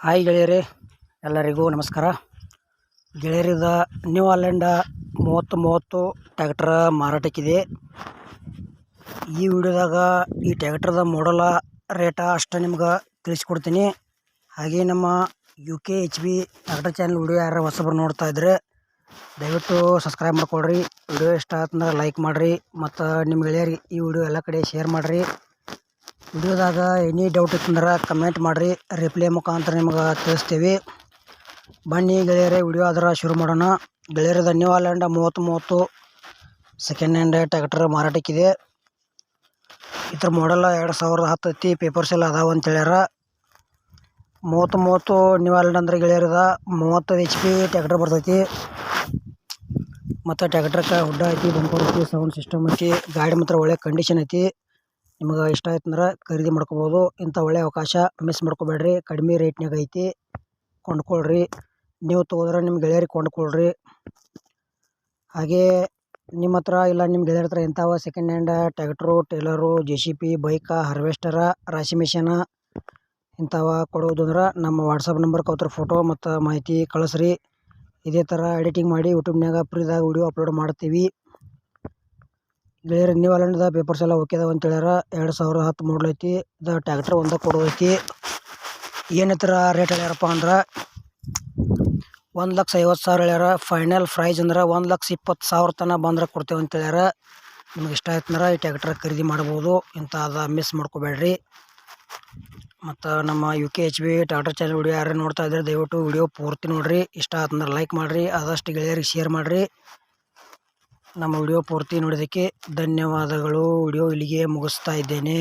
Hi ಗೆಳೆಯರೇ, ಎಲ್ಲರಿಗೂ ನಮಸ್ಕಾರ. ಗೆಳೆಯರಿದ ನ್ಯೂ ಹಾಲೆಂಡ 3030 ಟ್ಯಾಕ್ಟರ್ ಮಾರಾಟಕ್ಕಿದೆ. ಈ ವಿಡಿಯೋದಾಗ ಈ ಟ್ಯಾಕ್ಟರ್ದ ಮಾಡಲ ರೇಟ ಅಷ್ಟು ನಿಮ್ಗೆ ತಿಳಿಸ್ಕೊಡ್ತೀನಿ. ಹಾಗೆ ನಮ್ಮ UKHB ಟ್ಯಾಕ್ಟರ್ ಚಾನಲ್ ವಿಡಿಯೋ ಯಾರು ಹೊಸಬರು ನೋಡ್ತಾ ಇದ್ರೆ ದಯವಿಟ್ಟು ಸಬ್ಸ್ಕ್ರೈಬ್ ಮಾಡ್ಕೊಳ್ರಿ. ವಿಡಿಯೋ ಇಷ್ಟ ಆತಂದ್ರೆ ಲೈಕ್ ಮಾಡಿರಿ ಮತ್ತು ನಿಮ್ಮ ಗೆಳೆಯರಿಗೆ ಈ ವಿಡಿಯೋ ಎಲ್ಲ ಕಡೆ ಶೇರ್ ಮಾಡಿರಿ. ವಿಡಿಯೋದಾಗ ಎನಿ ಡೌಟ್ ಇತ್ತಂದ್ರೆ ಕಮೆಂಟ್ ಮಾಡಿರಿ, ರಿಪ್ಲೈ ಮುಖಾಂತರ ನಿಮ್ಗೆ ತಿಳಿಸ್ತೀವಿ. ಬನ್ನಿ ಗೆಳೆಯರೇ, ವಿಡಿಯೋ ಅದರ ಶುರು ಮಾಡೋಣ. ಗೆಳೆಯರದ new Holland 3030 second hand tractor ಮಾರಾಟಕ್ಕಿದೆ. ಇದ್ರ ಮಾಡಲ್ 2010 ಐತಿ. ಪೇಪರ್ಸ್ ಎಲ್ಲ ಅದಾವ ಅಂತ ಹೇಳ್ಯಾರ. 3030 ನ್ಯೂ ಹಾಲೆಂಡ್ ಅಂದ್ರೆ ಗೆಳೆಯರದ 35 HP ಟ್ಯಾಕ್ಟರ್ ಬರ್ತೈತಿ. ಮತ್ತು ಟ್ಯಾಕ್ಟರ್ಗೆ ಹುಡ್ಡ ಐತಿ, ಬಂಪರ್ ಐತಿ, ಸೌಂಡ್ ಸಿಸ್ಟಮ್ ಐತಿ. ಗಾಡಿ ಮಾತ್ರ ಒಳ್ಳೆ ಕಂಡೀಷನ್ ಐತಿ. ನಿಮ್ಗೆ ಇಷ್ಟ ಆಯ್ತಂದ್ರೆ ಖರೀದಿ ಮಾಡ್ಕೋಬೋದು. ಇಂಥ ಒಳ್ಳೆ ಅವಕಾಶ ಮಿಸ್ ಮಾಡ್ಕೋಬೇಡ್ರಿ. ಕಡಿಮೆ ರೇಟ್ನಾಗ ಐತಿ, ಕೊಂಡ್ಕೊಳ್ರಿ. ನೀವು ತೊಗೋದ್ರೆ ನಿಮ್ಮ ಗೆಳೆಯರಿಗೆ ಕೊಂಡ್ಕೊಳ್ರಿ. ಹಾಗೆ ನಿಮ್ಮ ಹತ್ರ ಇಲ್ಲ ನಿಮ್ಮ ಗೆಳೆಯರ ಹತ್ರ ಎಂಥವ second hand tractor, trailer, JCB, bike, harvester, ರಾಶಿ ಮಿಷನ ಇಂಥವ ಕೊಡೋದಂದ್ರೆ ನಮ್ಮ ವಾಟ್ಸಪ್ ನಂಬರ್ಗೆ ಅವ್ರ ಫೋಟೋ ಮತ್ತು ಮಾಹಿತಿ ಕಳಿಸ್ರಿ. ಇದೇ ಥರ ಎಡಿಟಿಂಗ್ ಮಾಡಿ ಯೂಟ್ಯೂಬ್ನಾಗ ಫ್ರೀದಾಗ ವಿಡಿಯೋ ಅಪ್ಲೋಡ್ ಮಾಡ್ತೀವಿ. ಗೆಳೆಯರ ನ್ಯೂ ಹಾಲೆಂಡ್ದ ಪೇಪರ್ಸ್ ಎಲ್ಲ ಓಕೆ ಅದಾವ ಅಂತ ಹೇಳ್ಯಾರ. 2010 ಮಾಡಲ್ ಐತಿ. ಇದು ಟ್ಯಾಕ್ಟರ್ ಒಂದೇ ಕೊಡೋದೈತಿ. ಏನತ್ತರ ರೇಟ್ ಹೇಳ್ಯಾರಪ್ಪ ಅಂದ್ರೆ 1,50,000 ಹೇಳ್ಯಾರ. ಫೈನಲ್ ಪ್ರೈಸ್ ಅಂದ್ರೆ 1,20,000 ತನಕ ಬಂದ್ರೆ ಕೊಡ್ತೇವೆ ಅಂತ ಹೇಳ್ಯಾರ. ನಿಮ್ಗೆ ಇಷ್ಟ ಆಯ್ತಂದ್ರೆ ಈ ಟ್ಯಾಕ್ಟರ್ ಖರೀದಿ ಮಾಡ್ಬೋದು. ಇಂಥದ್ದು ಮಿಸ್ ಮಾಡ್ಕೋಬೇಡ್ರಿ. ಮತ್ತು ನಮ್ಮ UKHB ಟ್ಯಾಕ್ಟರ್ ಚಾನಲ್ ವಿಡಿಯೋ ಯಾರು ನೋಡ್ತಾ ಇದ್ರೆ ದಯವಿಟ್ಟು ವಿಡಿಯೋ ಪೂರ್ತಿ ನೋಡಿರಿ. ಇಷ್ಟ ಆಯ್ತಂದ್ರೆ ಲೈಕ್ ಮಾಡಿರಿ, ಆದಷ್ಟು ಗೆಳೆಯರಿಗೆ ಶೇರ್ ಮಾಡಿರಿ. ನಮ್ಮ ವಿಡಿಯೋ ಪೂರ್ತಿ ನೋಡೋದಕ್ಕೆ ಧನ್ಯವಾದಗಳು. ವಿಡಿಯೋ ಇಲ್ಲಿಗೆ ಮುಗಿಸ್ತಾ ಇದ್ದೇನೆ.